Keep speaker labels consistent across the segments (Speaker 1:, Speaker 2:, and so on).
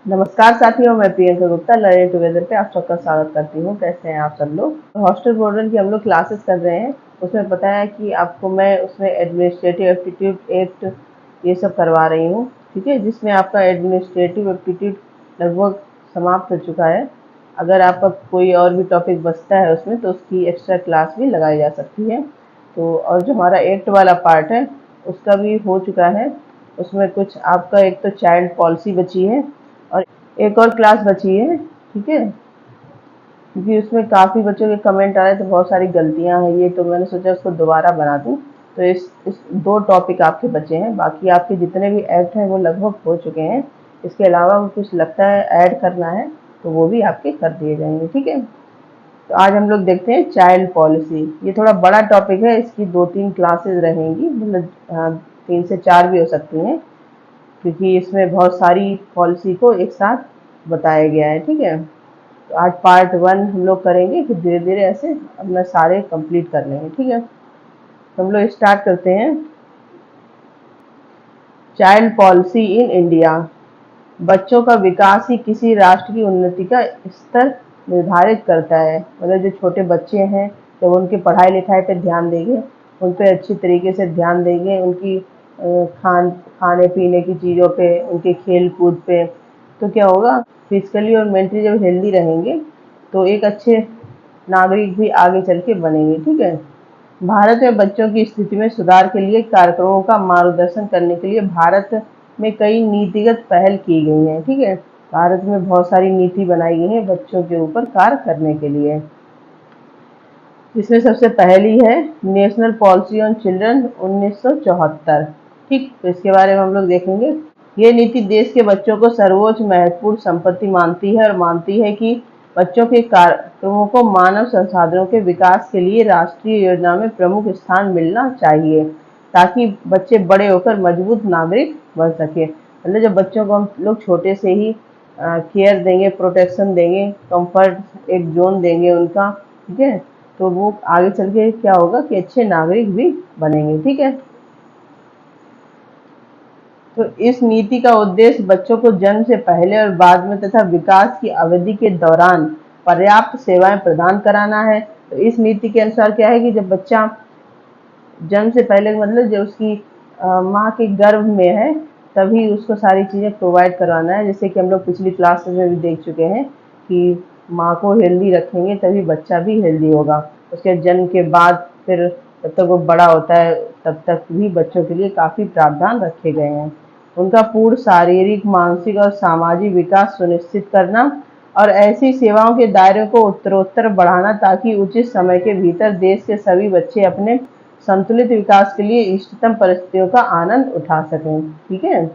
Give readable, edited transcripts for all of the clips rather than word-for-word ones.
Speaker 1: नमस्कार साथियों, मैं प्रियंका गुप्ता लर्निंग टुगेदर पे आप सबका स्वागत करती हूँ। कैसे हैं आप सब लोग। हॉस्टल बोर्डन की हम लोग क्लासेस कर रहे हैं। उसमें पता है कि आपको मैं उसमें एडमिनिस्ट्रेटिव एप्टीट्यूड एक्ट ये सब करवा रही हूँ, ठीक है, जिसमें आपका एडमिनिस्ट्रेटिव एप्टीट्यूड लगभग समाप्त हो चुका है। अगर आपका कोई और भी टॉपिक बचता है उसमें तो उसकी एक्स्ट्रा क्लास भी लगाई जा सकती है। तो और जो हमारा एक्ट वाला पार्ट है उसका भी हो चुका है। उसमें कुछ आपका एक तो चाइल्ड पॉलिसी बची है और एक और क्लास बची है, ठीक है, क्योंकि उसमें काफ़ी बच्चों के कमेंट आ रहे थे, बहुत सारी गलतियां हैं ये, तो मैंने सोचा उसको दोबारा बना दूं। तो इस दो टॉपिक आपके बचे हैं, बाकी आपके जितने भी एक्ट हैं वो लगभग हो चुके हैं। इसके अलावा कुछ लगता है ऐड करना है तो वो भी आपके कर दिए जाएंगे, ठीक है। तो आज हम लोग देखते हैं चाइल्ड पॉलिसी। ये थोड़ा बड़ा टॉपिक है, इसकी 2-3 क्लासेस रहेंगी, मतलब 3 से 4 भी हो सकती हैं, क्योंकि इसमें बहुत सारी पॉलिसी को एक साथ बताया गया है, ठीक है। तो आज पार्ट 1 हम लोग करेंगे, फिर धीरे धीरे ऐसे अपना सारे कंप्लीट कर लेंगे, ठीक है। तो हम लोग स्टार्ट करते हैं। Child policy in India. बच्चों का विकास ही किसी राष्ट्र की उन्नति का स्तर निर्धारित करता है। मतलब जो छोटे बच्चे हैं जब उनकी पढ़ाई लिखाई पे ध्यान देंगे, उन पे अच्छी तरीके से ध्यान देंगे, उनकी खाने पीने की चीज़ों पे, उनके खेल कूद पे, तो क्या होगा, फिजिकली और मेंटली जब हेल्दी रहेंगे तो एक अच्छे नागरिक भी आगे चल के बनेंगे, ठीक है। भारत में बच्चों की स्थिति में सुधार के लिए कार्यक्रमों का मार्गदर्शन करने के लिए भारत में कई नीतिगत पहल की गई हैं, ठीक है। भारत में बहुत सारी नीति बनाई गई है बच्चों के ऊपर कार्य करने के लिए। इसमें सबसे पहली है नेशनल पॉलिसी ऑन चिल्ड्रन 1974, ठीक। तो इसके बारे में हम लोग देखेंगे। ये नीति देश के बच्चों को सर्वोच्च महत्वपूर्ण संपत्ति मानती है और मानती है कि बच्चों के कार्यक्रमों को मानव संसाधनों के विकास के लिए राष्ट्रीय योजना में प्रमुख स्थान मिलना चाहिए, ताकि बच्चे बड़े होकर मजबूत नागरिक बन सके। मतलब जब बच्चों को हम लोग छोटे से ही केयर देंगे, प्रोटेक्शन देंगे, कंफर्ट एक जोन देंगे उनका, ठीक है, तो वो आगे चल के क्या होगा कि अच्छे नागरिक भी बनेंगे, ठीक है। तो इस नीति का उद्देश्य बच्चों को जन्म से पहले और बाद में तथा विकास की अवधि के दौरान पर्याप्त सेवाएं प्रदान कराना है। तो इस नीति के अनुसार क्या है कि जब बच्चा जन्म से पहले, मतलब जब उसकी माँ के गर्भ में है, तभी उसको सारी चीज़ें प्रोवाइड करवाना है। जैसे कि हम लोग पिछली क्लास में भी देख चुके हैं कि माँ को हेल्दी रखेंगे तभी बच्चा भी हेल्दी होगा। उसके जन्म के बाद फिर जब तक वो बड़ा होता है तब तक भी बच्चों के लिए काफ़ी प्रावधान रखे गए हैं। उनका पूर्ण शारीरिक, मानसिक और सामाजिक विकास सुनिश्चित करना और ऐसी सेवाओं के दायरे को उत्तरोत्तर बढ़ाना ताकि उचित समय के भीतर देश के सभी बच्चे अपने संतुलित विकास के लिए इष्टतम परिस्थितियों का आनंद उठा सकें, ठीक है।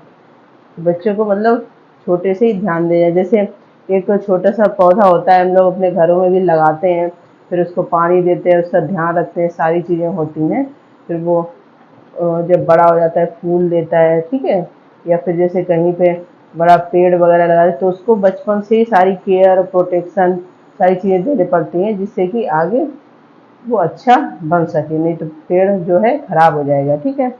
Speaker 1: बच्चों को मतलब छोटे से ही ध्यान देना। जैसे एक छोटा सा पौधा होता है, हम लोग अपने घरों में भी लगाते हैं, फिर उसको पानी देते हैं, उसका ध्यान रखते हैं, सारी चीज़ें होती हैं। फिर वो जब बड़ा हो जाता है फूल देता है, ठीक है। या फिर जैसे कहीं पे बड़ा पेड़ वगैरह लगा तो उसको बचपन से ही सारी केयर, प्रोटेक्शन, सारी चीज़ें देनी पड़ती हैं, जिससे कि आगे वो अच्छा बन सके, नहीं तो पेड़ जो है खराब हो जाएगा, ठीक है।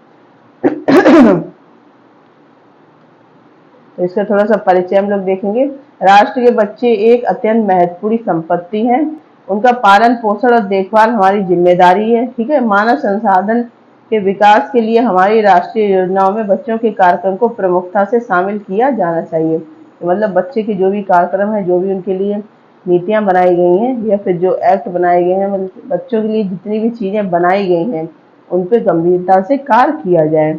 Speaker 1: तो इसका थोड़ा सा परिचय हम लोग देखेंगे। राष्ट्र के बच्चे एक अत्यंत महत्वपूर्ण संपत्ति हैं। उनका पालन पोषण और देखभाल हमारी जिम्मेदारी है, ठीक है। मानव संसाधन के विकास के लिए हमारी राष्ट्रीय योजनाओं में बच्चों के कार्यक्रम को प्रमुखता से शामिल किया जाना चाहिए। तो मतलब बच्चे के जो भी कार्यक्रम है, जो भी उनके लिए नीतियाँ बनाई गई हैं या फिर जो एक्ट बनाए गए हैं, मतलब बच्चों के लिए जितनी भी चीज़ें बनाई गई हैं उन पर गंभीरता से कार्य किया जाए।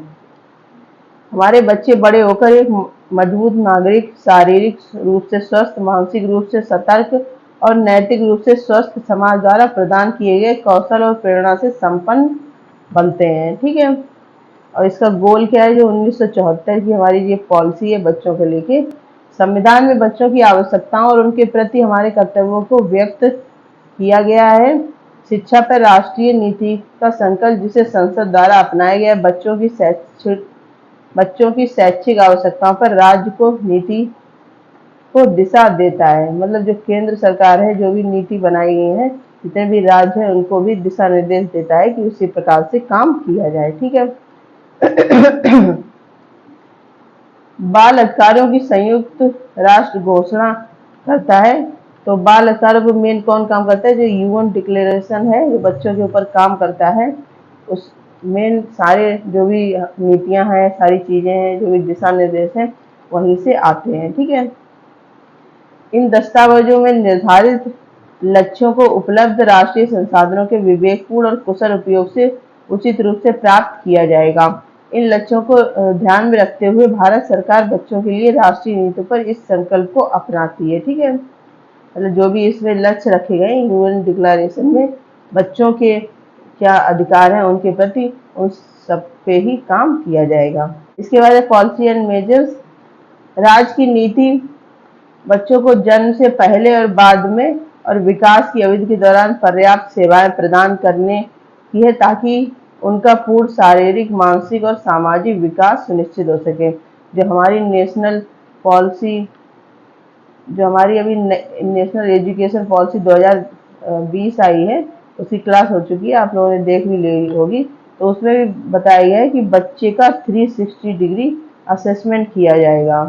Speaker 1: हमारे बच्चे बड़े होकर एक मजबूत नागरिक, शारीरिक रूप से स्वस्थ, मानसिक रूप से सतर्क और नैतिक रूप से स्वस्थ समाज द्वारा प्रदान किए गए कौशल और प्रेरणा से संपन्न बनते हैं, ठीक है। और इसका गोल क्या है, जो 1974 की हमारी ये पॉलिसी है बच्चों को लेके, संविधान में बच्चों की आवश्यकताओं और उनके प्रति हमारे कर्तव्यों को व्यक्त किया गया है। शिक्षा पर राष्ट्रीय नीति का संकल्प, जिसे संसद द्वारा अपनाया गया, बच्चों की शैक्षिक आवश्यकताओं पर राज्य को नीति को दिशा देता है। मतलब जो केंद्र सरकार है, जो भी नीति बनाई गई है, जितने भी राज्य हैं उनको भी दिशा निर्देश देता है कि उसी प्रकार से काम किया जाए, ठीक है। बाल अधिकारों की संयुक्त राष्ट्र घोषणा करता है। तो बाल अधिकारों पर मेन कौन काम करता है? जो यूएन डिक्लेरेशन है, जो बच्चों के ऊपर काम करता है, उस मेन सारे जो भी नीतियां हैं, सारी चीजें हैं, जो भी दिशा निर्देश हैं, वहीं से आते हैं। ठीक है। इन दस्तावेजों में निर्धारित लक्ष्यों को उपलब्ध राष्ट्रीय संसाधनों के विवेकपूर्ण और कुशल उपयोग से उचित रूप से प्राप्त किया जाएगा। इन लक्ष्यों को ध्यान में रखते हुए भारत सरकार बच्चों के लिए राष्ट्रीय नीतियों पर इस संकल्प को अपनाती है। ठीक है। मतलब जो भी इसमें लक्ष्य रखे गए यूएन डिक्लेरेशन में, बच्चों के क्या अधिकार हैं उनके प्रति, उन सब पे ही काम किया जाएगा। इसके बाद पॉलिसी एंड मेजर्स। राज्य की नीति बच्चों को जन्म से पहले और बाद में और विकास की अवधि के दौरान पर्याप्त सेवाएं प्रदान करने की है, ताकि उनका पूर्ण शारीरिक, मानसिक और सामाजिक विकास सुनिश्चित हो सके। जो हमारी नेशनल पॉलिसी, जो हमारी अभी नेशनल एजुकेशन पॉलिसी 2020 आई है, उसकी क्लास हो चुकी है, आप लोगों ने देख भी ली होगी। तो उसमें भी बताया गया है कि बच्चे का 360 डिग्री असेसमेंट किया जाएगा।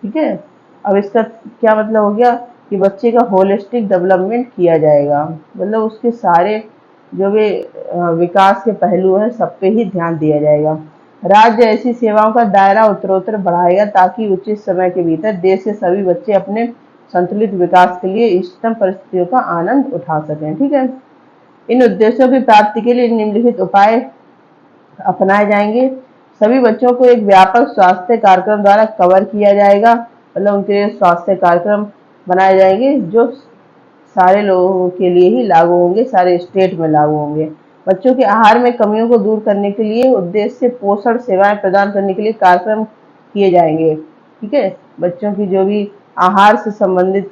Speaker 1: ठीक है। अब इसका क्या मतलब हो गया कि बच्चे का होलिस्टिक डेवलपमेंट किया जाएगा, मतलब उसके सारे जो भी विकास के पहलू हैं, सब पे ही ध्यान दिया जाएगा। राज्य ऐसी सेवाओं का दायरा उत्तरोत्तर बढ़ाएगा, ताकि उचित समय के भीतर देश के सभी बच्चे अपने संतुलित विकास के लिए इष्टतम परिस्थितियों का आनंद उठा सकें। ठीक है। इन उद्देश्यों की प्राप्ति के लिए निम्नलिखित उपाय अपनाए जाएंगे। सभी बच्चों को एक व्यापक स्वास्थ्य कार्यक्रम द्वारा कवर किया जाएगा, मतलब उनके लिए स्वास्थ्य कार्यक्रम बनाए जाएंगे जो सारे लोगों के लिए ही लागू होंगे, सारे स्टेट में लागू होंगे। बच्चों के आहार में कमियों को दूर करने के लिए उद्देश्य से पोषण सेवाएं प्रदान करने के लिए कार्यक्रम किए जाएंगे। ठीक है। बच्चों की जो भी आहार से संबंधित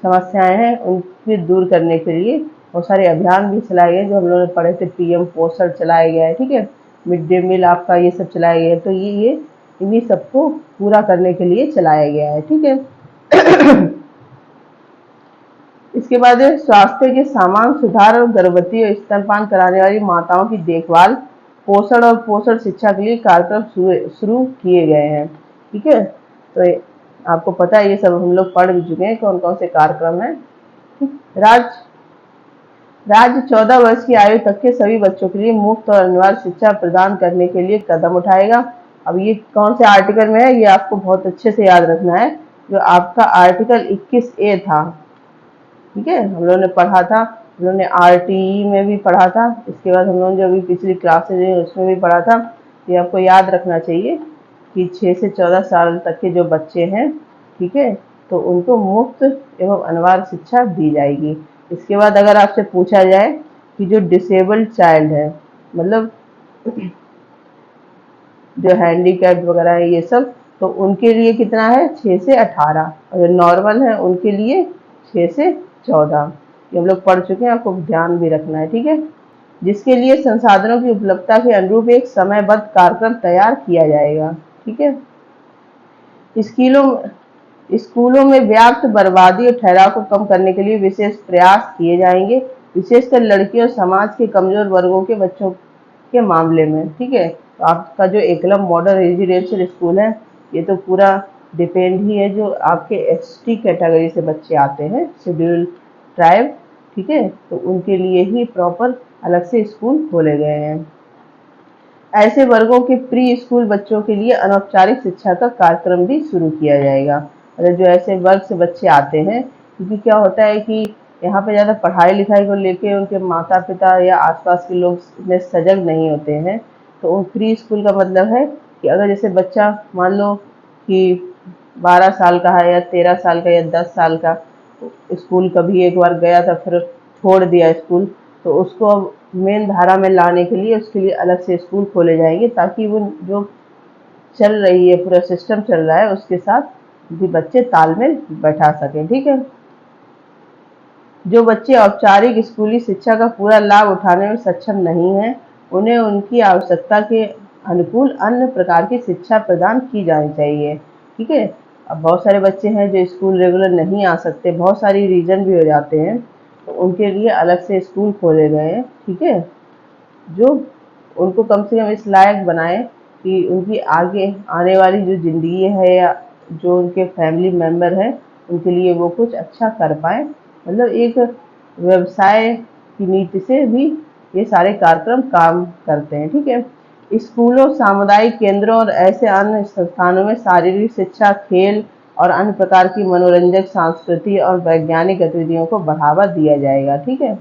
Speaker 1: समस्याएं हैं, उनकी दूर करने के लिए बहुत सारे अभियान भी चलाए गए, जो हम लोगों ने पढ़े थे। पीएम पोषण चलाया गया है। ठीक है। मिड डे मील आपका ये सब चलाया गया है। तो ये इन्हीं सबको पूरा करने के लिए चलाया गया है। ठीक है। इसके बाद स्वास्थ्य के सामान सुधार और गर्भवती और स्तनपान कराने वाली माताओं की देखभाल, पोषण और पोषण शिक्षा के लिए कार्यक्रम शुरू किए गए हैं। ठीक है। तो आपको पता है, ये सब हम लोग पढ़ भी चुके हैं कौन कौन से कार्यक्रम हैं। राज्य 14 वर्ष की आयु तक के सभी बच्चों के लिए मुफ्त और अनिवार्य शिक्षा प्रदान करने के लिए कदम उठाएगा। अब ये कौन से आर्टिकल में है, ये आपको बहुत अच्छे से याद रखना है। जो आपका आर्टिकल 21A था। ठीक है। हम लोगों ने पढ़ा था, हम लोगों ने आरटीई में भी पढ़ा था। इसके बाद हम लोगों ने जो अभी पिछली क्लासेज है उसमें भी पढ़ा था। ये आपको याद रखना चाहिए कि 6 से 14 साल तक के जो बच्चे हैं, ठीक है, तो उनको मुफ्त एवं अनिवार्य शिक्षा दी जाएगी। इसके बाद अगर आपसे पूछा जाए कि जो डिसेबल्ड चाइल्ड है, मतलब जो हैंडीकैप वगैरह है ये सब, तो उनके लिए कितना है? 6 से 18, और जो नॉर्मल है उनके लिए 6 से 14। ये हम लोग पढ़ चुके हैं, आपको ध्यान भी रखना है। ठीक है। जिसके लिए संसाधनों की उपलब्धता के अनुरूप एक समयबद्ध कार्यक्रम तैयार किया जाएगा। ठीक है। स्कूलों में व्याप्त बर्बादी और ठहराव को कम करने के लिए विशेष प्रयास किए जाएंगे, विशेषकर लड़कियों और समाज के कमजोर वर्गों के बच्चों के मामले में। ठीक है। तो आपका जो एकलव्य मॉडल रेजिडेंशियल स्कूल है, ये तो पूरा डिपेंड ही है जो आपके एसटी कैटेगरी से बच्चे आते हैं, शेड्यूल ट्राइब। ठीक है। तो उनके लिए ही प्रॉपर अलग से स्कूल खोले गए हैं। ऐसे वर्गों के प्री स्कूल बच्चों के लिए अनौपचारिक शिक्षा का कार्यक्रम भी शुरू किया जाएगा। मतलब जो ऐसे वर्ग से बच्चे आते हैं, क्योंकि क्या होता है कि यहाँ पे ज़्यादा पढ़ाई लिखाई को लेके उनके माता पिता या आसपास के लोग इतने सजग नहीं होते हैं। तो उन प्री स्कूल का मतलब है कि अगर जैसे बच्चा मान लो कि 12 साल का है या 13 साल का या 10 साल का, स्कूल कभी एक बार गया था फिर छोड़ दिया स्कूल, तो उसको अब मेन धारा में लाने के लिए उसके लिए अलग से स्कूल खोले जाएंगे, ताकि वो जो चल रही है, पूरा सिस्टम चल रहा है, उसके साथ भी बच्चे तालमेल बैठा सकें। ठीक है। जो बच्चे औपचारिक स्कूली शिक्षा का पूरा लाभ उठाने में सक्षम नहीं हैं, उन्हें उनकी आवश्यकता के अनुकूल अन्य प्रकार की शिक्षा प्रदान की जानी चाहिए। ठीक है। अब बहुत सारे बच्चे हैं जो स्कूल रेगुलर नहीं आ सकते, बहुत सारी रीजन भी हो जाते हैं, तो उनके लिए अलग से स्कूल खोले गए हैं। ठीक है। जो उनको कम से कम इस लायक बनाए कि उनकी आगे आने वाली जो ज़िंदगी है या जो उनके फैमिली मेंबर हैं उनके लिए वो कुछ अच्छा कर पाएँ। मतलब एक व्यवसाय की नीति से भी ये सारे कार्यक्रम काम करते हैं, ठीक है। स्कूलों, सामुदायिक केंद्रों और ऐसे अन्य संस्थानों में शारीरिक शिक्षा, खेल और अन्य प्रकार की मनोरंजक, सांस्कृतिक और वैज्ञानिक गतिविधियों को बढ़ावा दिया जाएगा, ठीक है।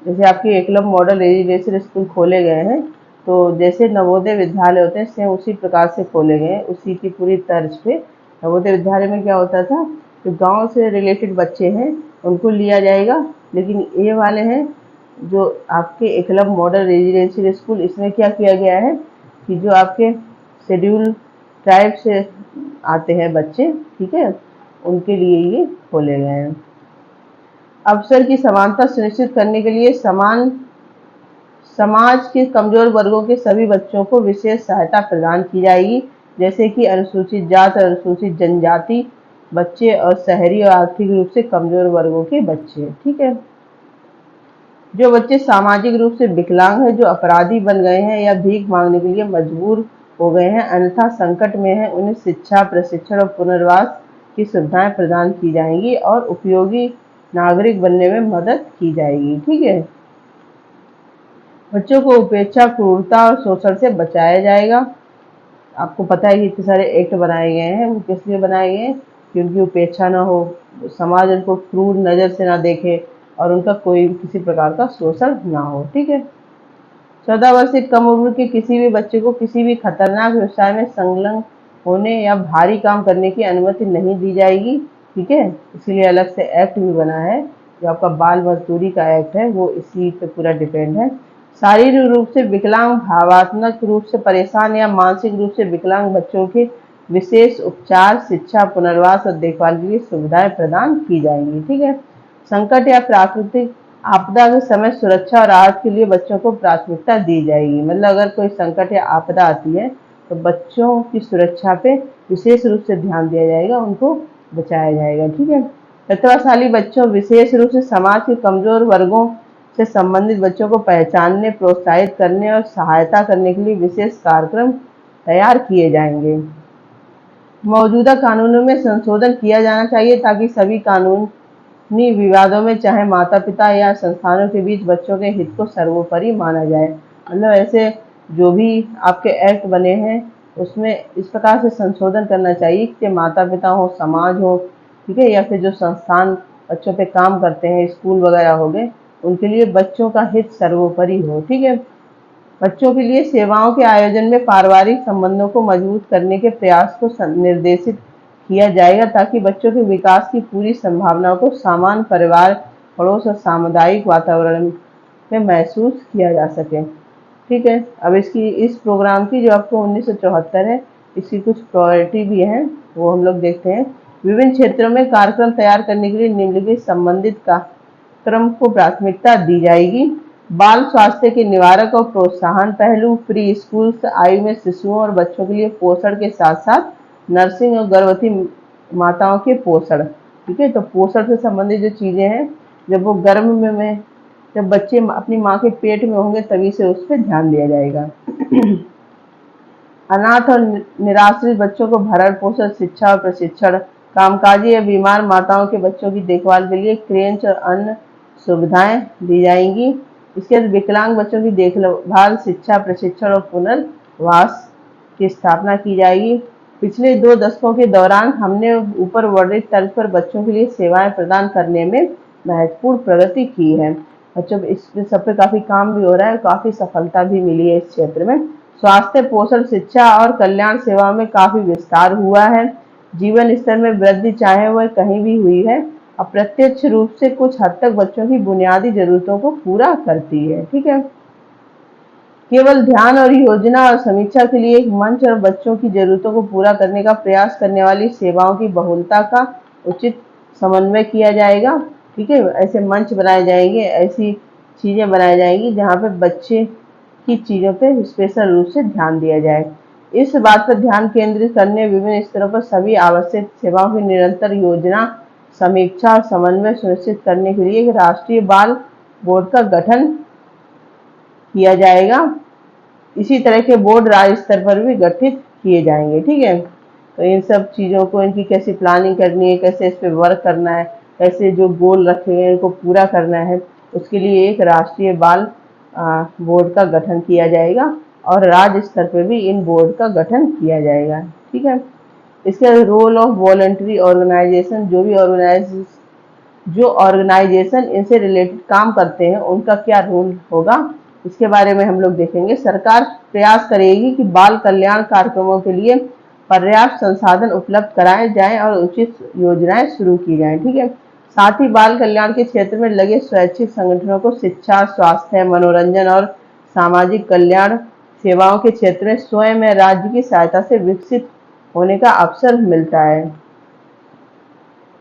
Speaker 1: जैसे आपके एकलव्य मॉडल रेजिडेंशियल स्कूल खोले गए हैं, तो जैसे नवोदय विद्यालय होते हैं सेम उसी प्रकार से खोले गए हैं, उसी की पूरी तर्ज पे। नवोदय विद्यालय में क्या होता था कि गांव से रिलेटेड बच्चे हैं उनको लिया जाएगा, लेकिन ये वाले हैं जो आपके एकलव्य मॉडल रेजिडेंशियल स्कूल, इसमें क्या किया गया है कि जो आपके शेड्यूल ट्राइब से आते हैं बच्चे, ठीक है, उनके लिए ये खोले गए हैं। अवसर की समानता सुनिश्चित करने के लिए समाज के कमजोर वर्गों के सभी बच्चों को विशेष सहायता प्रदान की जाएगी, जैसे कि अनुसूचित जाति और अनुसूचित जनजाति बच्चे और शहरी और आर्थिक रूप से कमजोर वर्गों के बच्चे, ठीक है। जो बच्चे सामाजिक रूप से विकलांग हैं, जो अपराधी बन गए हैं या भीख मांगने के लिए मजबूर हो गए हैं, अन्यथा संकट में हैं, उन्हें शिक्षा, प्रशिक्षण और पुनर्वास की सुविधाएं प्रदान की जाएंगी और उपयोगी नागरिक बनने में मदद की जाएगी, ठीक है। बच्चों को उपेक्षा, क्रूरता और शोषण से बचाया जाएगा। आपको पता है कि इतने सारे एक्ट बनाए गए हैं, वो किस लिए बनाए गए हैं कि उनकी उपेक्षा ना हो, समाज उनको क्रूर नज़र से ना देखे और उनका कोई किसी प्रकार का शोषण ना हो, ठीक है। 14 वर्ष से कम उम्र के किसी भी बच्चे को किसी भी खतरनाक व्यवसाय में संलग्न होने या भारी काम करने की अनुमति नहीं दी जाएगी, ठीक है। इसीलिए अलग से एक्ट भी बना है, जो आपका बाल मजदूरी का एक्ट है वो इसी पे पूरा डिपेंड है। शारीरिक रूप से विकलांग, भावनात्मक रूप से परेशान या मानसिक रूप से विकलांग बच्चों के विशेष उपचार, शिक्षा, पुनर्वास और देखभाल के लिए सुविधाएं प्रदान की जाएंगी, ठीक है। संकट या प्राकृतिक आपदा के समय सुरक्षा और राहत के लिए बच्चों को प्राथमिकता दी जाएगी। मतलब अगर कोई संकट या आपदा आती है तो बच्चों की सुरक्षा पे विशेष रूप से ध्यान दिया जाएगा, उनको बचाया जाएगा, ठीक है। प्रतिभाशाली बच्चों, विशेष रूप से समाज के कमजोर वर्गों से संबंधित बच्चों को पहचानने, प्रोत्साहित करने और सहायता करने के लिए विशेष कार्यक्रम तैयार किए जाएंगे। मौजूदा कानूनों में संशोधन किया जाना चाहिए ताकि सभी कानूनी विवादों में चाहे माता पिता या संस्थानों के बीच बच्चों के हित को सर्वोपरि माना जाए। मतलब ऐसे जो भी आपके एक्ट बने हैं उसमें इस प्रकार से संशोधन करना चाहिए कि माता पिता हो, समाज हो, ठीक है, या फिर जो संस्थान बच्चों पे काम करते हैं, स्कूल वगैरह हो गए, उनके लिए बच्चों का हित सर्वोपरि हो, ठीक है। बच्चों के लिए सेवाओं के आयोजन में पारिवारिक संबंधों को मजबूत करने के प्रयास को निर्देशित किया जाएगा ताकि बच्चों के विकास की पूरी संभावनाओं को समान परिवार, पड़ोस और सामुदायिक वातावरण में महसूस किया जा सके, ठीक है। अब इस प्रोग्राम की जो आपको 1974 है, इसकी कुछ प्रायोरिटी भी है, वो हम लोग देखते हैं। विभिन्न क्षेत्रों में कार्यक्रम तैयार करने के लिए निम्नलिखित संबंधित कार्यक्रम को प्राथमिकता दी जाएगी। बाल स्वास्थ्य के निवारक और प्रोत्साहन पहलू, प्री स्कूल आयु में शिशुओं और बच्चों के लिए पोषण के साथ साथ नर्सिंग और गर्भवती माताओं के पोषण, ठीक है। तो पोषण से संबंधित जो चीजें हैं, जब वो गर्भ में जब बच्चे अपनी माँ के पेट में होंगे तभी से उस पर ध्यान दिया जाएगा। अनाथ और निराश्रित बच्चों को भरण पोषण, शिक्षा और प्रशिक्षण, कामकाजी या बीमार माताओं के बच्चों की देखभाल के लिए क्रेच और अन्य सुविधाएं दी जाएंगी। इसके बाद विकलांग बच्चों की देखभाल, शिक्षा, प्रशिक्षण और पुनर्वास की स्थापना की जाएगी। पिछले 2 दशकों के दौरान हमने ऊपर वर्णित तर्ज पर बच्चों के लिए सेवाएं प्रदान करने में महत्वपूर्ण प्रगति की है। बच्चों इस सब पे काफी काम भी हो रहा है, काफी सफलता भी मिली है इस क्षेत्र में। स्वास्थ्य, पोषण, शिक्षा और कल्याण सेवा में काफी विस्तार हुआ है। जीवन स्तर में वृद्धि चाहे वह कहीं भी हुई है, अप्रत्यक्ष रूप से कुछ हद तक बच्चों की बुनियादी जरूरतों को पूरा करती है, ठीक है। केवल ध्यान और योजना और समीक्षा के लिए एक मंच और बच्चों की जरूरतों को पूरा करने का प्रयास करने वाली सेवाओं की बहुलता का उचित समन्वय किया जाएगा, ठीक है। ऐसे मंच बनाए जाएंगे, ऐसी चीजें बनाई जाएंगी जहाँ पे बच्चे की चीजों पे स्पेशल रूप से ध्यान दिया जाए। इस बात पर ध्यान केंद्रित करने, विभिन्न स्तरों पर सभी आवश्यक सेवाओं की निरंतर योजना, समीक्षा और समन्वय सुनिश्चित करने के लिए एक राष्ट्रीय बाल बोर्ड का गठन किया जाएगा। इसी तरह के बोर्ड राज्य स्तर पर भी गठित किए जाएंगे। ठीक है, तो इन सब चीज़ों को, इनकी कैसे प्लानिंग करनी है, कैसे इस पे वर्क करना है, कैसे जो गोल रखे हैं इनको पूरा करना है, उसके लिए एक राष्ट्रीय बाल बोर्ड का गठन किया जाएगा और राज्य स्तर पर भी इन बोर्ड का गठन किया जाएगा। ठीक है, इसका रोल ऑफ वॉलंटरी ऑर्गेनाइजेशन, जो ऑर्गेनाइजेशन इनसे रिलेटेड काम करते हैं उनका क्या रोल होगा, इसके बारे में हम लोग देखेंगे। सरकार प्रयास करेगी कि बाल कल्याण कार्यक्रमों के लिए पर्याप्त संसाधन उपलब्ध कराए जाएं और उचित योजनाएं शुरू की जाएं। ठीक है, साथ ही बाल कल्याण के क्षेत्र में लगे स्वैच्छिक संगठनों को शिक्षा, स्वास्थ्य, मनोरंजन और सामाजिक कल्याण सेवाओं के क्षेत्र में स्वयं या राज्य की सहायता से विकसित होने का अवसर मिलता है।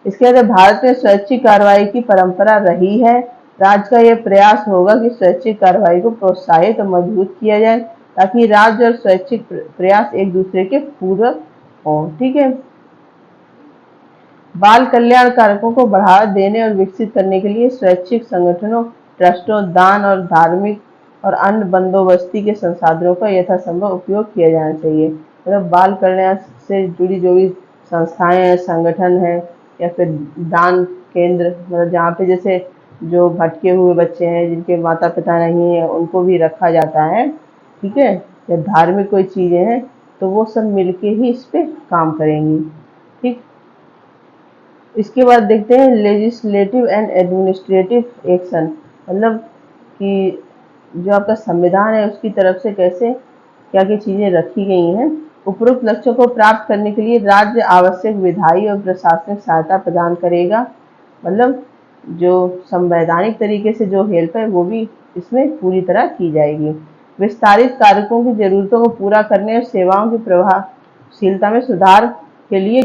Speaker 1: इसके बाद भारत में स्वैच्छिक कार्रवाई की परंपरा रही है। राज्य का यह प्रयास होगा कि स्वैच्छिक कार्रवाई को प्रोत्साहित और मजबूत किया जाए ताकि राज्य और स्वैच्छिक प्रयास एक दूसरे के पूरक हों। ठीक है, बाल कल्याण कारकों को बढ़ावा देने और विकसित करने के लिए स्वैच्छिक संगठनों, ट्रस्टों, दान और धार्मिक और अन्य बंदोबस्ती के संसाधनों का यथासंभव उपयोग किया जाना चाहिए। मतलब बाल कल्याण से जुड़ी जो भी संस्थाएं हैं, संगठन हैं या फिर दान केंद्र, मतलब जहाँ पे जैसे जो भटके हुए बच्चे हैं जिनके माता पिता नहीं है उनको भी रखा जाता है। ठीक है, या धार्मिक कोई चीज़ें हैं तो वो सब मिलके ही इस पे काम करेंगी। ठीक, इसके बाद देखते हैं लेजिस्लेटिव एंड एडमिनिस्ट्रेटिव एक्शन, मतलब कि जो आपका संविधान है उसकी तरफ से कैसे क्या क्या चीज़ें रखी गई हैं। उपरोक्त लक्ष्यों को प्राप्त करने के लिए राज्य आवश्यक विधायी और प्रशासनिक सहायता प्रदान करेगा। मतलब जो संवैधानिक तरीके से जो हेल्प है वो भी इसमें पूरी तरह की जाएगी। विस्तारित कारकों की जरूरतों को पूरा करने और सेवाओं की प्रभावशीलता में सुधार के लिए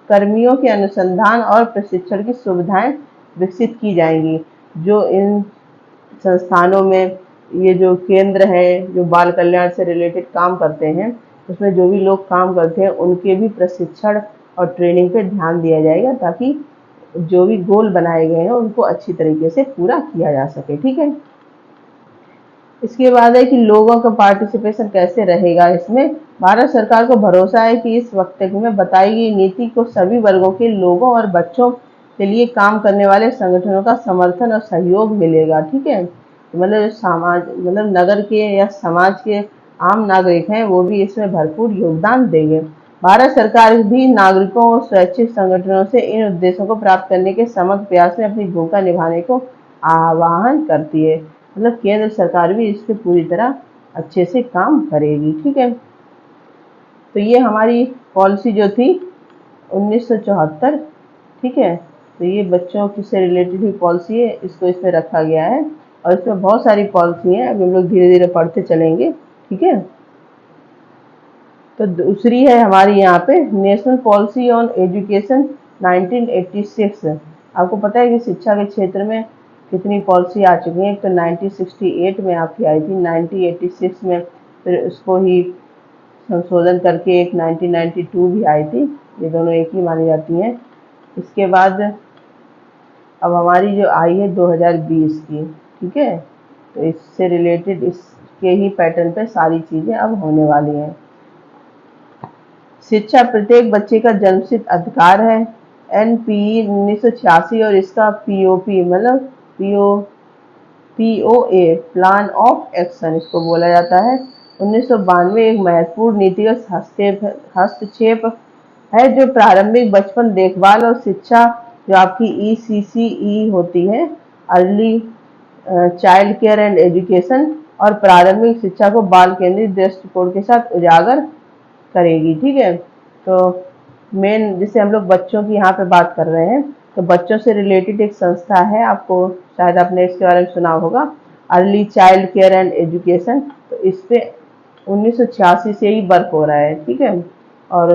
Speaker 1: कर्मियों के अनुसंधान और प्रशिक्षण की सुविधाएं विकसित की जाएंगी। जो इन संस्थानों में ये जो केंद्र है जो बाल कल्याण से रिलेटेड काम करते हैं उसमें जो भी लोग काम करते हैं उनके भी प्रशिक्षण और ट्रेनिंग पे ध्यान दिया जाएगा ताकि जो भी गोल बनाए गए हैं उनको अच्छी तरीके से पूरा किया जा सके। ठीक है, इसके बाद है कि लोगों का पार्टिसिपेशन कैसे रहेगा। इसमें भारत सरकार को भरोसा है कि इस वक्तव्य में बताई गई नीति को सभी वर्गों के लोगों और बच्चों के लिए काम करने वाले संगठनों का समर्थन और सहयोग मिलेगा। ठीक है, मतलब मतलब नगर के या समाज के आम नागरिक हैं वो भी इसमें भरपूर योगदान देंगे। भारत सरकार भी नागरिकों और स्वैच्छिक संगठनों से इन उद्देश्यों को प्राप्त करने के समग्र प्रयास में अपनी भूमिका निभाने को आह्वान करती है। मतलब केंद्र सरकार भी इस पर पूरी तरह अच्छे से काम करेगी। ठीक है, तो ये हमारी पॉलिसी जो थी 1974, ठीक है, तो ये बच्चों से रिलेटेड ही पॉलिसी है, इसको इसमें रखा गया है और इसमें बहुत सारी पॉलिसी हैं। अभी हम लोग धीरे धीरे पढ़ते चलेंगे। ठीक है, तो दूसरी है हमारी यहाँ पे नेशनल पॉलिसी ऑन एजुकेशन 1986। आपको पता है कि शिक्षा के क्षेत्र में कितनी पॉलिसी आ चुकी है। एक तो 1968 में आपकी आई थी, 1986 में फिर उसको ही संशोधन करके एक 1992 भी आई थी, ये दोनों एक ही मानी जाती हैं। इसके बाद अब हमारी जो आई है 2020 की, ठीक है, तो इससे रिलेटेड इसके ही पैटर्न पे सारी चीज़ें अब होने वाली हैं। शिक्षा प्रत्येक बच्चे का जन्मसिद्ध अधिकार है। एनपीई 1986 और इसका पीओपी मतलब पीओए प्लान ऑफ एक्शन इसको बोला जाता है 1992 एक महत्वपूर्ण नीतिगत हस्तक्षेप है जो प्रारंभिक बचपन देखभाल और शिक्षा जो आपकी ईसीसीई होती है, early child care and education, और प्रारंभिक शिक्षा को बाल केंद्रित दृष्टिकोण के साथ उजागर करेगी। ठीक है, तो मेन जिसे हम लोग बच्चों की यहाँ पे बात कर रहे हैं, तो बच्चों से रिलेटेड एक संस्था है, आपको शायद आपने इसके बारे में सुना होगा, early child care and education. तो इस पे 1986 से ही वर्क हो रहा है। ठीक है, और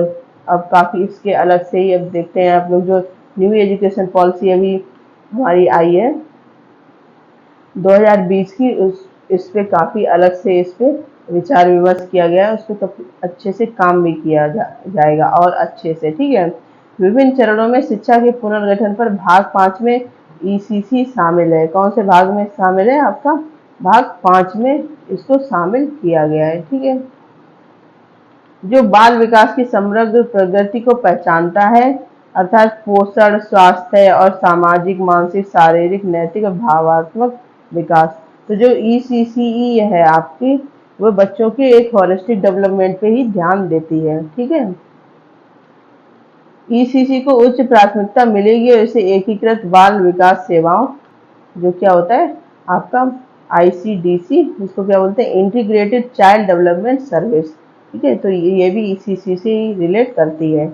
Speaker 1: अब काफ़ी इसके अलग से ही अब देखते हैं आप लोग जो न्यू एजुकेशन पॉलिसी अभी हमारी आई है 2020 की, इस पे काफ़ी अलग से इस पे विचार विमर्श किया गया है, उस पर काफ़ी अच्छे से काम भी किया जाएगा और अच्छे से। ठीक है, विभिन्न चरणों में शिक्षा के पुनर्गठन पर भाग 5 में ईसीसी शामिल है। कौन से भाग में शामिल है आपका भाग 5 में इसको शामिल किया गया है। ठीक है, जो बाल विकास की समग्र प्रगति को पहचानता है, अर्थात पोषण, स्वास्थ्य और सामाजिक, मानसिक, शारीरिक, नैतिक और भावनात्मक विकास। तो जो ECCE है आपकी, वो बच्चों के एक होलिस्टिक डेवलपमेंट पे ही ध्यान देती है। ठीक है, ECC को उच्च प्राथमिकता मिलेगी और इसे एकीकृत बाल विकास सेवाओं, जो क्या होता है आपका ICDC, इसको क्या बोलते हैं, इंटीग्रेटेड चाइल्ड डेवलपमेंट सर्विस। ठीक है, तो ये भी ECC से रिलेट करती है,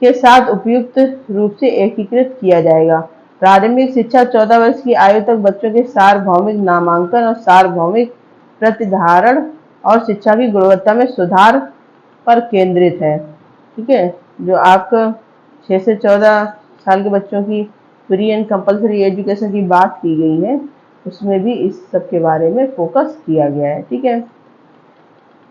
Speaker 1: के साथ उपयुक्त रूप से एकीकृत किया जाएगा। प्रारंभिक शिक्षा 14 वर्ष की आयु तक बच्चों के सार्वभौमिक नामांकन और सार्वभौमिक प्रतिधारण और शिक्षा की गुणवत्ता में सुधार पर केंद्रित है। ठीक है, जो आपका 6 से 14 साल के बच्चों की फ्री एंड कंपलसरी एजुकेशन की बात की गई है, उसमें भी इस सब के बारे में फोकस किया गया है। ठीक है,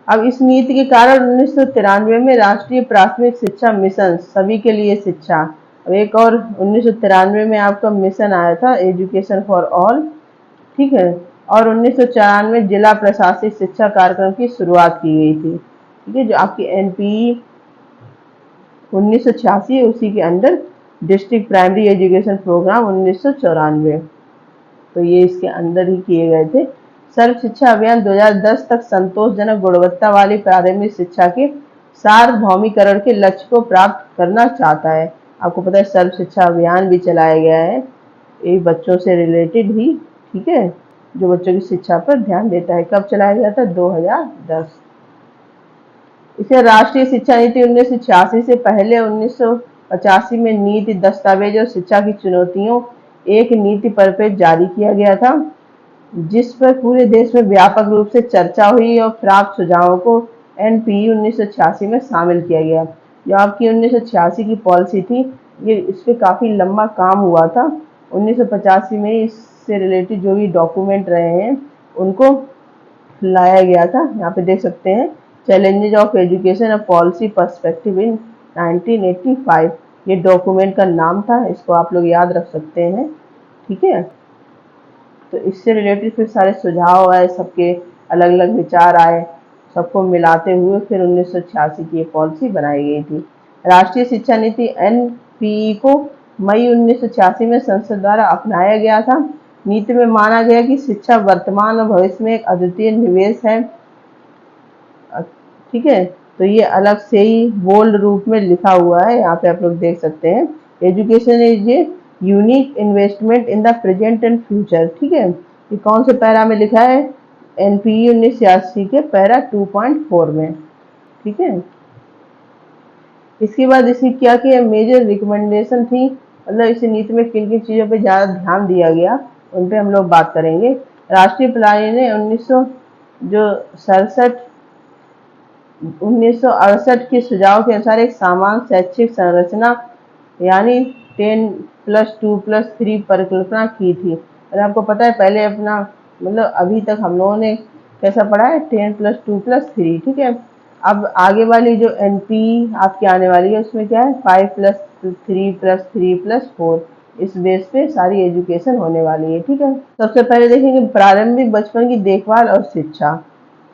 Speaker 1: अब इस नीति के कारण 1993 में राष्ट्रीय प्राथमिक शिक्षा मिशन, सभी के लिए शिक्षा, अब एक और 1993 में आपका मिशन आया था, एजुकेशन फॉर ऑल। ठीक है, और 1994 जिला प्रशासनिक शिक्षा कार्यक्रम की शुरुआत की गई थी। ठीक है, जो आपकी NPE 1986 है, उसी के under district primary education programme 1994, तो ये इसके अंदर ही किए गए थे। सर्व शिक्षा अभियान 2010 तक संतोषजनक गुणवत्ता वाली प्राथमिक शिक्षा के सार्वभौमिकरण के लक्ष्य को प्राप्त करना चाहता है। आपको पता है सर्व शिक्षा अभियान भी चलाया गया है, ये बच्चों से रिलेटेड ही। ठीक है, जो बच्चों की शिक्षा पर ध्यान देता है। कब चलाया गया था? 2010। इसे राष्ट्रीय शिक्षा नीति 1986 से पहले 1985 में नीति दस्तावेज और शिक्षा की चुनौतियों एक नीति परिपेक्ष जारी किया गया था, जिस पर पूरे देश में व्यापक रूप से चर्चा हुई और प्राप्त सुझावों को NPE 1986 में शामिल किया गया। जो आपकी 1986 की पॉलिसी थी, ये इस पर काफ़ी लंबा काम हुआ था। 1985 में इससे रिलेटेड जो भी डॉक्यूमेंट रहे हैं उनको लाया गया था। यहाँ पे देख सकते हैं, चैलेंजेज ऑफ एजुकेशन और पॉलिसी पर्सपेक्टिव इन 1985, ये डॉक्यूमेंट का नाम था, इसको आप लोग याद रख सकते हैं। ठीक है, तो इससे रिलेटेड फिर सारे सुझाव आए, सबके अलग अलग विचार आए, सबको मिलाते हुए फिर 1986 की ये पॉलिसी बनाई गई थी। राष्ट्रीय शिक्षा नीति NPE को मई 1986 में संसद द्वारा अपनाया गया था। नीति में माना गया कि शिक्षा वर्तमान और भविष्य में एक अद्वितीय निवेश है। ठीक है, तो ये अलग से ही बोल्ड रूप में लिखा हुआ है, यहाँ पे आप लोग देख सकते हैं, education is a unique investment in the present and future. ठीक है, ये कौन से पैरा में लिखा है? NPE 1986 के पैरा 2.4 में। ठीक है, इसके बाद इसकी क्या क्या मेजर रिकमेंडेशन थी, मतलब इस नीति में किन किन चीज़ों पे ज़्यादा ध्यान दिया गया, उन पे हम लोग बात करेंगे। राष्ट्रीय प्लानिंग ने 1968 के सुझाव के अनुसार एक समान शैक्षिक संरचना यानी 10+2+3 परिकल्पना की थी। और आपको पता है पहले अपना मतलब अभी तक हम लोगों ने कैसा पढ़ा है, 10+2+3। ठीक है, अब आगे वाली जो NPE आपकी आने वाली है उसमें क्या है, 5+3+3+4, इस बेस पे सारी एजुकेशन होने वाली है। ठीक है, सबसे पहले देखेंगे प्रारंभिक बचपन की देखभाल और शिक्षा।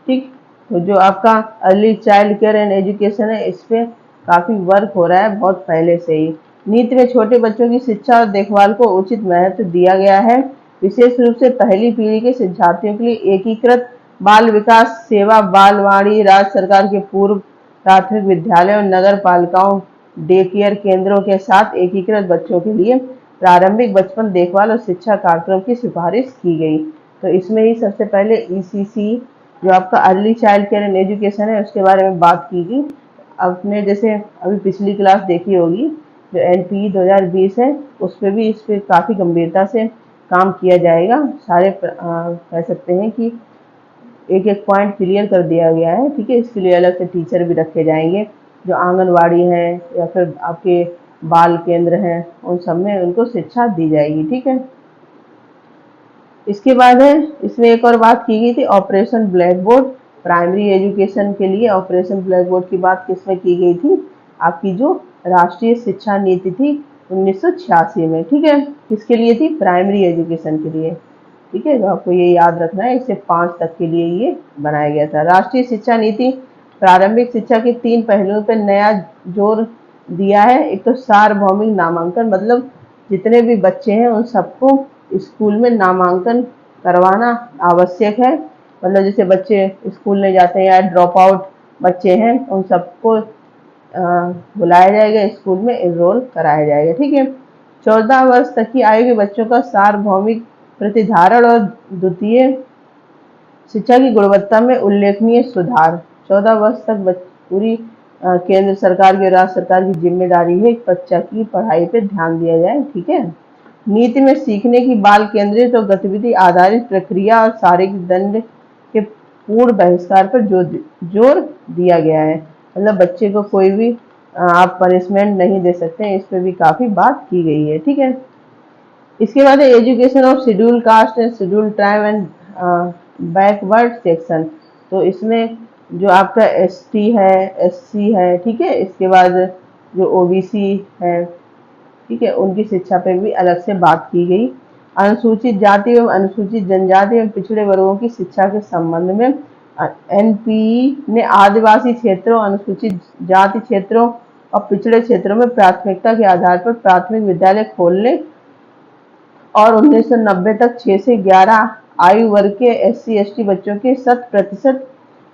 Speaker 1: ठीक, तो जो आपका early child care and education है, इस पे काफ़ी वर्क हो रहा है बहुत पहले से ही। नीति में छोटे बच्चों की शिक्षा और देखभाल को उचित महत्व दिया गया है, विशेष रूप से पहली पीढ़ी के शिक्षार्थियों के लिए एकीकृत बाल विकास सेवा बालवाड़ी, राज्य सरकार के पूर्व प्राथमिक विद्यालय और नगर पालिकाओं डे केयर केंद्रों के साथ एकीकृत बच्चों के लिए प्रारंभिक बचपन देखभाल और शिक्षा कार्यक्रम की सिफारिश की गई। तो इसमें ही सबसे पहले ECC जो आपका early child care and education है उसके बारे में बात की गई। आपने जैसे अभी पिछली क्लास देखी होगी, जो NPE 2020 है उस पर भी इस पर काफ़ी गंभीरता से काम किया जाएगा। सारे कह सकते हैं कि एक एक पॉइंट क्लियर कर दिया गया है। ठीक है, इसके लिए अलग से टीचर भी रखे जाएंगे, जो आंगनवाड़ी हैं या फिर आपके बाल केंद्र हैं, उन सब में उनको शिक्षा दी जाएगी। ठीक है, इसके बाद है, इसमें एक और बात की गई थी, operation black board. Primary education के लिए ऑपरेशन ब्लैक बोर्ड की बात किसमें की गई थी? आपकी जो राष्ट्रीय शिक्षा नीति थी 1986 में। ठीक है, किसके लिए थी? प्राइमरी एजुकेशन के लिए। ठीक है, तो आपको ये याद रखना है, इसे 5 तक के लिए ये बनाया गया था। राष्ट्रीय शिक्षा नीति प्रारंभिक शिक्षा के 3 पहलुओं पर नया जोर दिया है। एक तो सार्वभौमिक नामांकन, मतलब जितने भी बच्चे हैं उन सबको स्कूल में नामांकन करवाना आवश्यक है। मतलब जैसे बच्चे स्कूल नहीं जाते हैं या ड्रॉप आउट बच्चे हैं, उन सबको बुलाया जाएगा, स्कूल में एनरोल कराया जाएगा। ठीक है, 14 वर्ष तक की आयु के बच्चों का सार्वभौमिक प्रतिधारण और द्वितीय शिक्षा की गुणवत्ता में उल्लेखनीय सुधार। 14 वर्ष तक पूरी केंद्र सरकार की और राज्य सरकार की जिम्मेदारी है बच्चा की पढ़ाई पे ध्यान दिया जाए। ठीक है, नीति में सीखने की बाल केंद्रित और गतिविधि आधारित प्रक्रिया और शारीरिक दंड के पूर्ण बहिष्कार पर जोर दिया गया है। मतलब बच्चे को कोई भी आप पनिशमेंट नहीं दे सकते हैं, इस पर भी काफी बात की गई है। ठीक है, इसके बाद education of schedule caste and schedule tribe and backward section. तो इसमें जो आपका एसटी है, एससी है, ठीक है, इसके बाद जो ओबीसी है, ठीक है, उनकी शिक्षा पर भी अलग से बात की गई। अनुसूचित जाति एवं अनुसूचित जनजाति एवं पिछड़े वर्गों की शिक्षा के संबंध में एनपीई ने आदिवासी क्षेत्रों, अनुसूचित जाति क्षेत्रों और पिछड़े क्षेत्रों में प्राथमिकता के आधार पर प्राथमिक विद्यालय खोलने और 1990 तक 6 से 11 आयु वर्ग के SC/ST बच्चों के 100%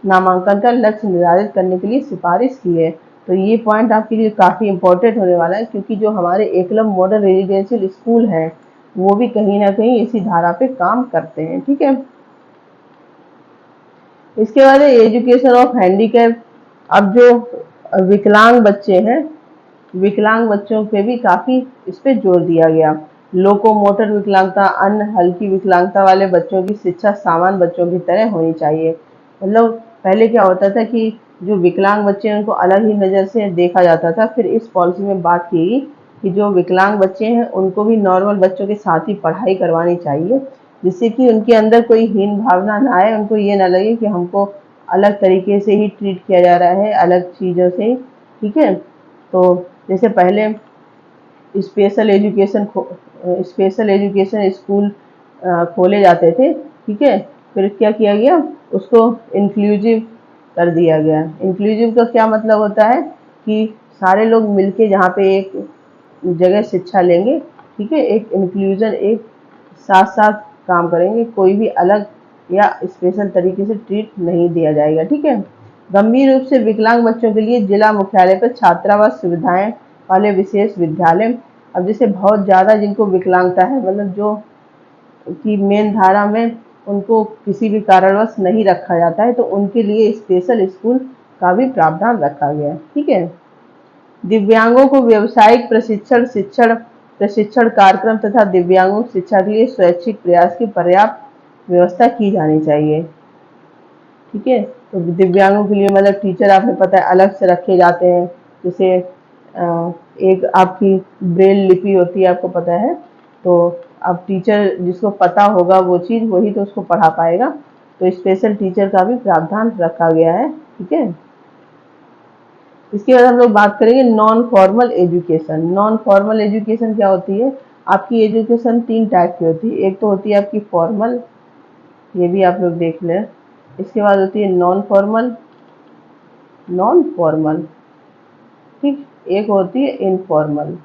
Speaker 1: नामांकन का लक्ष्य निर्धारित करने के लिए सिफारिश की है। तो ये पॉइंट आपके लिए काफी इंपॉर्टेंट होने वाला है, क्योंकि जो हमारे एकलव्य मॉडल रेजिडेंशियल स्कूल है वो भी कहीं ना कहीं इसी धारा पे काम करते हैं। ठीक है, इसके बाद एजुकेशन ऑफ हैंडीकैप। अब जो विकलांग बच्चे हैं, विकलांग बच्चों पे भी काफी इस पे जोर दिया गया। लोकोमोटर विकलांगता, अन्य हल्की विकलांगता वाले बच्चों की शिक्षा सामान्य बच्चों की तरह होनी चाहिए। मतलब पहले क्या होता था कि जो विकलांग बच्चे हैं उनको अलग ही नज़र से देखा जाता था। फिर इस पॉलिसी में बात की कि जो विकलांग बच्चे हैं उनको भी नॉर्मल बच्चों के साथ ही पढ़ाई करवानी चाहिए, जिससे कि उनके अंदर कोई हीन भावना ना आए, उनको ये ना लगे कि हमको अलग तरीके से ही ट्रीट किया जा रहा है, अलग चीज़ों से। ठीक है, तो जैसे पहले स्पेशल एजुकेशन स्कूल खोले जाते थे। ठीक है, फिर क्या किया गया, उसको इंक्लूसिव कर दिया गया। इंक्लूसिव का क्या मतलब होता है कि सारे लोग मिलके जहाँ पे एक जगह शिक्षा लेंगे, ठीक है, एक इंक्लूजन, एक साथ साथ काम करेंगे, कोई भी अलग या स्पेशल तरीके से ट्रीट नहीं दिया जाएगा। ठीक है, गंभीर रूप से विकलांग बच्चों के लिए जिला मुख्यालय पर छात्रावास सुविधाएं वाले विशेष विद्यालय। अब जैसे बहुत ज़्यादा जिनको विकलांगता है, मतलब जो कि मेन धारा में उनको किसी भी कारणवश नहीं रखा जाता है, तो उनके लिए स्पेशल स्कूल का भी प्रावधान रखा गया है। ठीक है, दिव्यांगों को व्यावसायिक प्रशिक्षण कार्यक्रम तथा दिव्यांगों की शिक्षा के लिए स्वैच्छिक प्रयास की पर्याप्त व्यवस्था की जानी चाहिए। ठीक है, तो दिव्यांगों के लिए मतलब टीचर आपने पता है अलग से रखे जाते हैं। जैसे एक आपकी ब्रेल लिपि होती है, आपको पता है, तो अब टीचर जिसको पता होगा वो चीज़, वही तो उसको पढ़ा पाएगा। तो स्पेशल टीचर का भी प्रावधान रखा गया है। ठीक है, इसके बाद हम लोग बात करेंगे non formal education. Non formal education क्या होती है, आपकी एजुकेशन 3 टाइप की होती है। एक तो होती है आपकी फॉर्मल, ये भी आप लोग देख लें। इसके बाद होती है नॉन फॉर्मल, ठीक, एक होती है इनफॉर्मल।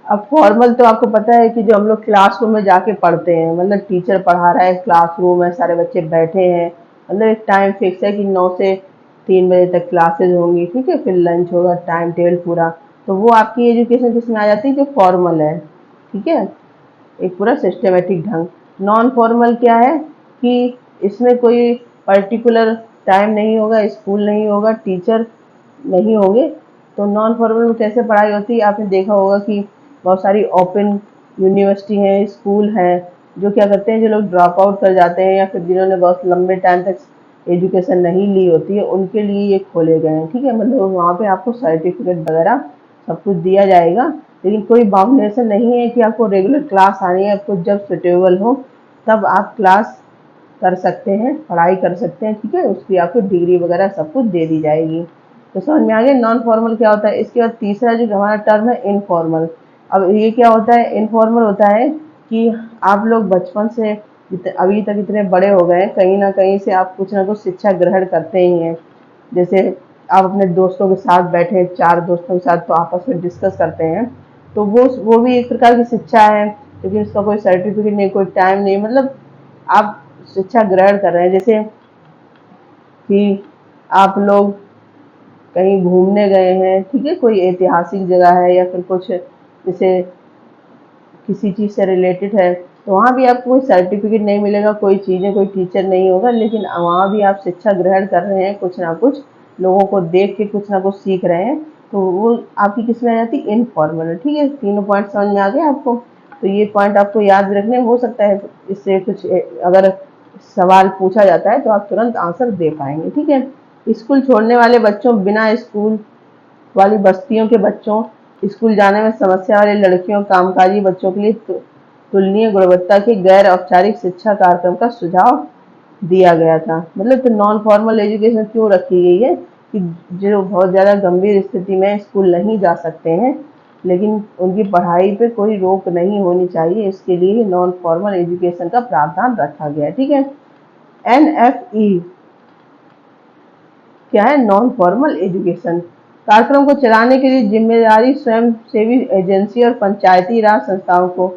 Speaker 1: अब फॉर्मल तो आपको पता है कि जो हम लोग क्लासरूम में जाके पढ़ते हैं, मतलब टीचर पढ़ा रहा है, क्लासरूम है, सारे बच्चे बैठे हैं, मतलब एक टाइम फिक्स है कि 9 से 3 बजे तक क्लासेज होंगी। ठीक है, फिर लंच होगा, टाइम टेबल पूरा। तो वो आपकी एजुकेशन किसमें आ जाती है, जो फॉर्मल है। ठीक है, एक पूरा सिस्टमेटिक ढंग। नॉन फॉर्मल क्या है कि इसमें कोई पर्टिकुलर टाइम नहीं होगा, स्कूल नहीं होगा, टीचर नहीं होंगे। तो नॉन फॉर्मल में कैसे पढ़ाई होती है, आपने देखा होगा कि बहुत सारी ओपन यूनिवर्सिटी हैं, स्कूल हैं, जो क्या करते हैं, जो लोग ड्रॉप आउट कर जाते हैं या फिर जिन्होंने बहुत लंबे टाइम तक एजुकेशन नहीं ली होती है, उनके लिए ये खोले गए हैं। ठीक है, मतलब वहाँ पे आपको सर्टिफिकेट वगैरह सब कुछ दिया जाएगा, लेकिन कोई बाउंडेशन नहीं है कि आपको रेगुलर क्लास आनी है। आपको जब सुटेबल हो तब आप क्लास कर सकते हैं, पढ़ाई कर सकते हैं। ठीक है, उसकी आपको डिग्री वगैरह सब कुछ दे दी जाएगी। तो समझ में आ गया नॉन फॉर्मल क्या होता है। इसके बाद तीसरा जो हमारा टर्म है इनफॉर्मल। अब ये क्या होता है, इनफॉर्मल होता है कि आप लोग बचपन से अभी तक इतने बड़े हो गए, कहीं ना कहीं से आप कुछ ना कुछ शिक्षा ग्रहण करते ही हैं। जैसे आप अपने दोस्तों के साथ बैठे, 4 दोस्तों के साथ, तो आपस में डिस्कस करते हैं, तो वो भी एक प्रकार की शिक्षा है, लेकिन उसका कोई सर्टिफिकेट नहीं, कोई टाइम नहीं, मतलब आप शिक्षा ग्रहण कर रहे हैं। जैसे कि आप लोग कहीं घूमने गए हैं, ठीक है, कोई ऐतिहासिक जगह है या फिर कुछ जैसे किसी चीज़ से रिलेटेड है, तो वहाँ भी आपको कोई सर्टिफिकेट नहीं मिलेगा, कोई चीज़ें, कोई टीचर नहीं होगा, लेकिन वहाँ भी आप शिक्षा ग्रहण कर रहे हैं, कुछ ना कुछ लोगों को देख के कुछ ना कुछ सीख रहे हैं, तो वो आपकी किस में आ जाती है, इनफॉर्मल। ठीक है, तीनों पॉइंट समझ में आ गए आपको। तो ये पॉइंट आपको याद रखने, हो सकता है इससे कुछ अगर सवाल पूछा जाता है तो आप तुरंत आंसर दे पाएंगे। ठीक है, स्कूल छोड़ने वाले बच्चों, बिना स्कूल वाली बस्तियों के बच्चों, स्कूल जाने में समस्या वाली लड़कियों, कामकाजी बच्चों के लिए तुलनीय गुणवत्ता के गैर औपचारिक शिक्षा कार्यक्रम का सुझाव दिया गया था। मतलब तो नॉन फॉर्मल एजुकेशन क्यों रखी गई है कि जो बहुत ज़्यादा गंभीर स्थिति में स्कूल नहीं जा सकते हैं, लेकिन उनकी पढ़ाई पे कोई रोक नहीं होनी चाहिए, इसके लिए नॉन फॉर्मल एजुकेशन का प्रावधान रखा गया है। ठीक है, NFE क्या है, नॉन फॉर्मल एजुकेशन। कार्यक्रम को चलाने के लिए जिम्मेदारी स्वयं सेवी एजेंसी और पंचायती राज संस्थाओं को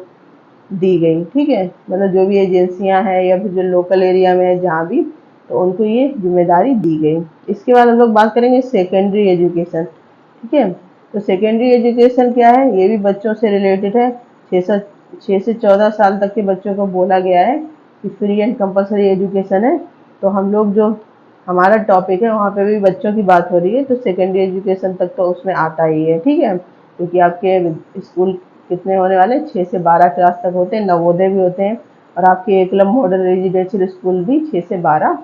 Speaker 1: दी गई। ठीक है, मतलब जो भी एजेंसियां हैं या फिर जो लोकल एरिया में है जहाँ भी, तो उनको ये जिम्मेदारी दी गई। इसके बाद हम लोग बात करेंगे सेकेंडरी एजुकेशन। ठीक है, तो सेकेंडरी एजुकेशन क्या है, ये भी बच्चों से रिलेटेड है। 6 से 14 साल तक के बच्चों को बोला गया है कि फ्री एंड कंपलसरी एजुकेशन है। तो हम लोग जो हमारा टॉपिक है वहाँ पे भी बच्चों की बात हो रही है, तो सेकेंडरी एजुकेशन तक तो उसमें आता ही है। ठीक है, क्योंकि आपके स्कूल कितने होने वाले, 6 से 12 क्लास तक होते हैं, नवोदय भी होते हैं, और आपके एकलव्य मॉडल रेजिडेंशियल स्कूल भी 6 से 12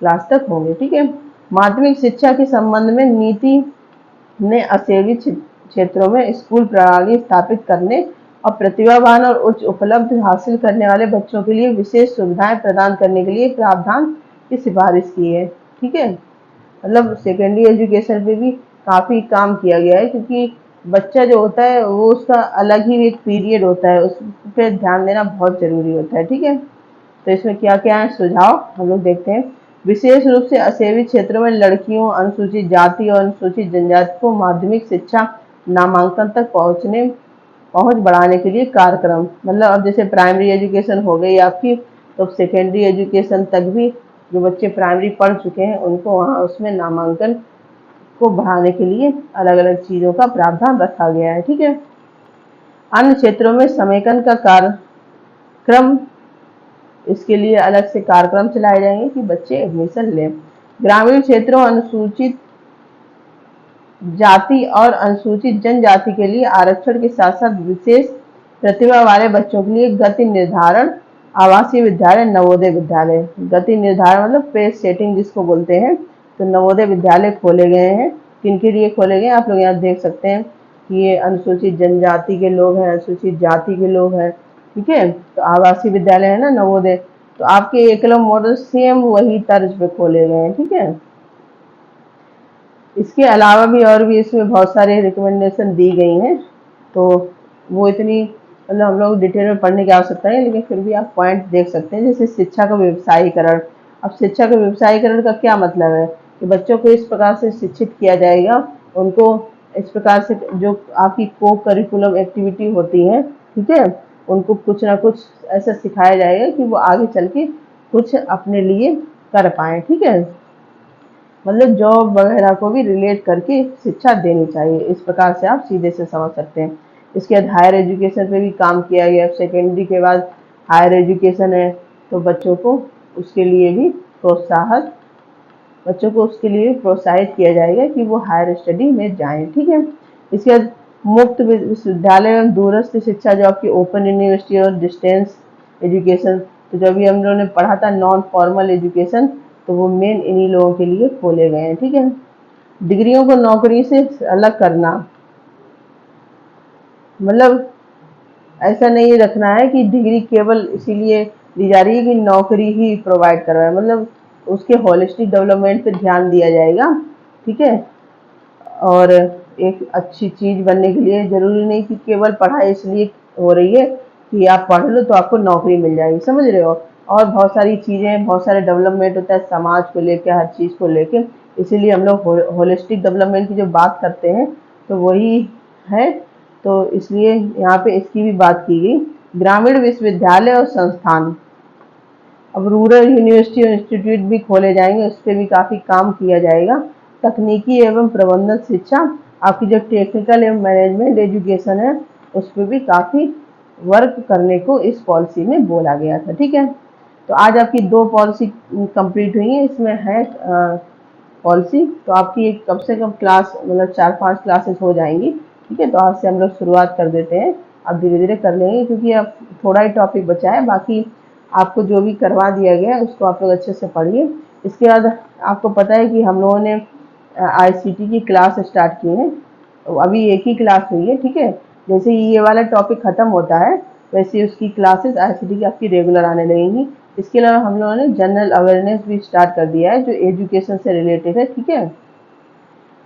Speaker 1: क्लास तक होंगे। ठीक है, माध्यमिक शिक्षा के संबंध में नीति ने असेवित क्षेत्रों में स्कूल प्रणाली स्थापित करने और प्रतिभावान और उच्च उपलब्ध हासिल करने वाले बच्चों के लिए विशेष सुविधाएं प्रदान करने के लिए प्रावधान की सिफारिश की है। ठीक है, मतलब सेकेंडरी एजुकेशन पे भी काफ़ी काम किया गया है, क्योंकि बच्चा जो होता है वो उसका अलग ही एक पीरियड होता है, उस पर ध्यान देना बहुत ज़रूरी होता है। ठीक है, तो इसमें क्या क्या है सुझाव हम लोग देखते हैं। विशेष रूप से असेवित क्षेत्रों में लड़कियों, अनुसूचित जाति और अनुसूचित जनजाति को माध्यमिक शिक्षा नामांकन तक पहुंच बढ़ाने के लिए कार्यक्रम, मतलब अब जैसे प्राइमरी एजुकेशन हो गई आपकी, तो सेकेंडरी एजुकेशन तक भी जो बच्चे प्राइमरी पढ़ चुके हैं उनको वहाँ उसमें नामांकन को बढ़ाने के लिए अलग अलग चीज़ों का प्रावधान रखा गया है। ठीक है, अन्य क्षेत्रों में समेकन का कार्यक्रम, इसके लिए अलग से कार्यक्रम चलाए जाएंगे कि बच्चे एडमिशन लें। ग्रामीण क्षेत्रों, अनुसूचित जाति और अनुसूचित जनजाति के लिए आरक्षण के साथ साथ विशेष प्रतिभा वाले बच्चों के लिए गति निर्धारण आवासीय विद्यालय, नवोदय विद्यालय। गति निर्धारण मतलब पेस सेटिंग जिसको बोलते हैं, तो नवोदय विद्यालय खोले गए हैं। किनके लिए खोले गए, आप लोग यहाँ देख सकते हैं कि ये अनुसूचित जनजाति के लोग हैं, अनुसूचित जाति के लोग हैं। ठीक है, तो आवासीय विद्यालय है ना नवोदय, तो आपके एकलव्य मॉडल सेम वही तर्ज पे खोले गए हैं। ठीक है, इसके अलावा भी और भी इसमें बहुत सारे रिकमेंडेशन दी गई हैं, तो वो इतनी मतलब हम लोग डिटेल में पढ़ने की आवश्यकता है, लेकिन फिर भी आप पॉइंट देख सकते हैं। जैसे शिक्षा का व्यवसायीकरण। अब शिक्षा का व्यवसायीकरण का क्या मतलब है कि बच्चों को इस प्रकार से शिक्षित किया जाएगा, उनको इस प्रकार से जो आपकी को करिकुलम एक्टिविटी होती है, ठीक है, उनको कुछ ना कुछ ऐसा सिखाया जाएगा कि वो आगे चल के कुछ अपने लिए कर पाएँ। ठीक है, मतलब जॉब वगैरह को भी रिलेट करके शिक्षा देनी चाहिए, इस प्रकार से आप सीधे से समझ सकते हैं। इसके बाद हायर एजुकेशन पे भी काम किया गया। सेकेंडरी के बाद हायर एजुकेशन है, तो बच्चों को उसके लिए भी प्रोत्साहित किया जाएगा कि वो हायर स्टडी में जाएं। ठीक है, इसके बाद मुक्त विश्वविद्यालय एवं दूरस्थ शिक्षा, जो आपकी ओपन यूनिवर्सिटी और डिस्टेंस एजुकेशन, तो जो भी हम लोगों ने पढ़ा था नॉन फॉर्मल एजुकेशन, तो वो मेन इन्हीं लोगों के लिए खोले गए हैं। ठीक है, डिग्रियों को नौकरी से अलग करना, मतलब ऐसा नहीं रखना है कि डिग्री केवल इसीलिए दी जा रही है कि नौकरी ही प्रोवाइड करवाए, मतलब उसके होलिस्टिक डेवलपमेंट पे ध्यान दिया जाएगा। ठीक है, और एक अच्छी चीज बनने के लिए जरूरी नहीं कि केवल पढ़ाई इसलिए हो रही है कि आप पढ़ लो तो आपको नौकरी मिल जाएगी, समझ रहे हो। और बहुत सारी चीजें, बहुत सारे डेवलपमेंट होता है समाज को लेके, हर चीज को लेके। इसीलिए हम लोग होलिस्टिक डेवलपमेंट की जो बात करते हैं तो वही है। तो इसलिए यहाँ पे इसकी भी बात की गई। ग्रामीण विश्वविद्यालय और संस्थान, अब रूरल यूनिवर्सिटी और इंस्टीट्यूट भी खोले जाएंगे, उस पर भी काफ़ी काम किया जाएगा। तकनीकी एवं प्रबंधन शिक्षा, आपकी जो टेक्निकल एवं मैनेजमेंट एजुकेशन है उस पर भी काफ़ी वर्क करने को इस पॉलिसी में बोला गया था। ठीक है, तो आज आपकी 2 पॉलिसी कंप्लीट हुई है। इसमें है पॉलिसी, तो आपकी एक कम से कम क्लास मतलब 4-5 क्लासेस हो जाएंगी। ठीक है, तो आज से हम लोग शुरुआत कर देते हैं। अब धीरे धीरे कर लेंगे क्योंकि अब थोड़ा ही टॉपिक बचा है। बाकी आपको जो भी करवा दिया गया है उसको आप लोग अच्छे से पढ़िए। इसके बाद आपको पता है कि हम लोगों ने आईसीटी की क्लास स्टार्ट की है, तो अभी एक ही क्लास हुई है। ठीक है, जैसे ही ये वाला टॉपिक खत्म होता है वैसे उसकी क्लासेस आईसीटी की आपकी रेगुलर आने लगेंगी। इसके अलावा हम लोगों ने जनरल अवेयरनेस भी स्टार्ट कर दिया है जो एजुकेशन से रिलेटेड है। ठीक है,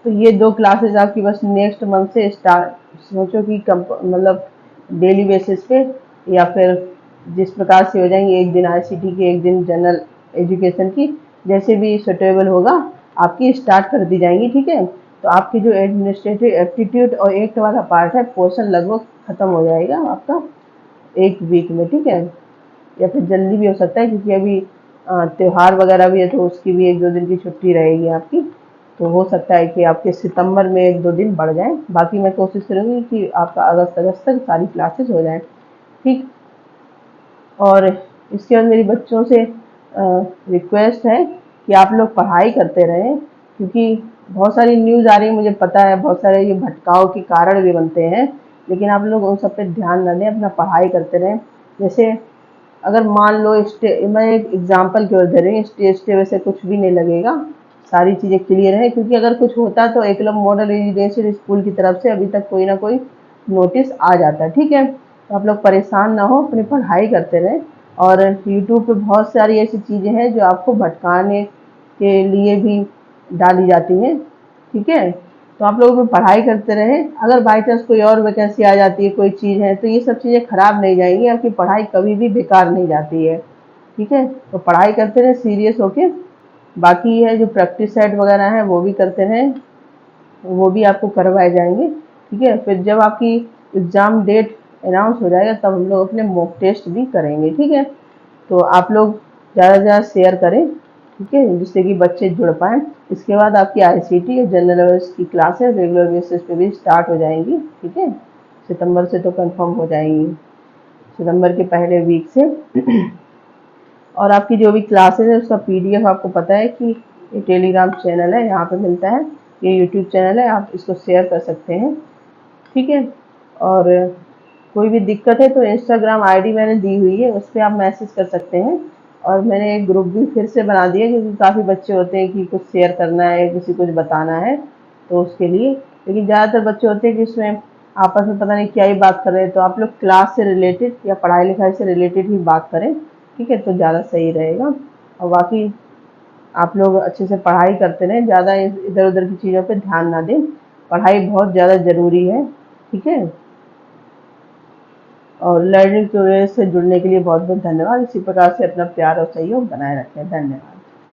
Speaker 1: तो ये 2 क्लासेस आपकी बस नेक्स्ट मंथ से स्टार्ट, सोचो कि मतलब डेली बेसिस पे या फिर जिस प्रकार से हो जाएंगे, एक दिन आईसीटी की, एक दिन जनरल एजुकेशन की, जैसे भी सुटेबल होगा आपकी स्टार्ट कर दी जाएंगी। ठीक है, तो आपकी जो एडमिनिस्ट्रेटिव एप्टीट्यूड और एक्ट वाला पार्ट है पोर्शन लगभग खत्म हो जाएगा आपका 1 वीक में। ठीक है, या फिर जल्दी भी हो सकता है क्योंकि अभी त्योहार वगैरह भी है तो उसकी भी 1-2 दिन की छुट्टी रहेगी आपकी। तो हो सकता है कि आपके सितंबर में 1-2 दिन बढ़ जाए। बाकी मैं कोशिश करूँगी कि आपका अगस्त तक सारी क्लासेस हो जाएं। ठीक, और इसके बाद मेरी बच्चों से रिक्वेस्ट है कि आप लोग पढ़ाई करते रहें क्योंकि बहुत सारी न्यूज़ आ रही है, मुझे पता है बहुत सारे ये भटकाव के कारण भी बनते हैं, लेकिन आप लोग उन सब पे ध्यान न दें, अपना पढ़ाई करते रहें। जैसे अगर मान लो मैं एक एग्जांपल की ओर दे रही हूँ, स्टेज पे वैसे कुछ भी नहीं लगेगा, सारी चीज़ें क्लियर है क्योंकि अगर कुछ होता तो एकलव्य मॉडल रेजिडेंशियल स्कूल की तरफ से अभी तक कोई ना कोई नोटिस आ जाता। ठीक है, तो आप लोग परेशान ना हो, अपनी पढ़ाई करते रहें। और यूट्यूब पे बहुत सारी ऐसी चीज़ें हैं जो आपको भटकाने के लिए भी डाली जाती हैं। ठीक है, तो आप लोग अपनी पढ़ाई करते रहें। अगर बाई चांस कोई और वैकेंसी आ जाती है, कोई चीज़ है, तो ये सब चीज़ें खराब नहीं जाएंगी, आपकी पढ़ाई कभी भी बेकार नहीं जाती है। ठीक है, तो पढ़ाई करते रहें सीरियस होके। बाकी है जो प्रैक्टिस सेट वगैरह है वो भी करते रहें, वो भी आपको करवाए जाएंगे। ठीक है, फिर जब आपकी एग्ज़ाम डेट अनाउंस हो जाएगा तब हम लोग अपने मॉक टेस्ट भी करेंगे। ठीक है, तो आप लोग ज़्यादा से ज़्यादा शेयर करें, ठीक है, जिससे कि बच्चे जुड़ पाएँ। इसके बाद आपकी आईसीटी और जनरल अवेयर्स की क्लासेस रेगुलर बेसिस पे भी स्टार्ट हो जाएंगी। ठीक है, सितंबर से तो कंफर्म हो जाएंगी, सितंबर के पहले वीक से। और आपकी जो भी क्लासेस है उसका पीडीएफ आपको पता है कि ये टेलीग्राम चैनल है, यहाँ पे मिलता है। ये यूट्यूब चैनल है, आप इसको शेयर कर सकते हैं। ठीक है, और कोई भी दिक्कत है तो इंस्टाग्राम आईडी मैंने दी हुई है, उस पर आप मैसेज कर सकते हैं। और मैंने एक ग्रुप भी फिर से बना दिया क्योंकि काफ़ी बच्चे होते हैं कि कुछ शेयर करना है, किसी कुछ बताना है, तो उसके लिए। लेकिन ज़्यादातर बच्चे होते हैं कि इसमें आपस में पता नहीं क्या ही बात कर रहे हैं, तो आप लोग क्लास से रिलेटेड या पढ़ाई लिखाई से रिलेटेड ही बात करें। ठीक है, तो ज़्यादा सही रहेगा। और बाकी आप लोग अच्छे से पढ़ाई करते रहें, ज़्यादा इधर उधर की चीज़ों पे ध्यान ना दें, पढ़ाई बहुत ज़्यादा ज़रूरी है। ठीक है, और लर्निंग टूडे से जुड़ने के लिए बहुत बहुत धन्यवाद। इसी प्रकार से अपना प्यार और सहयोग बनाए रखें। धन्यवाद।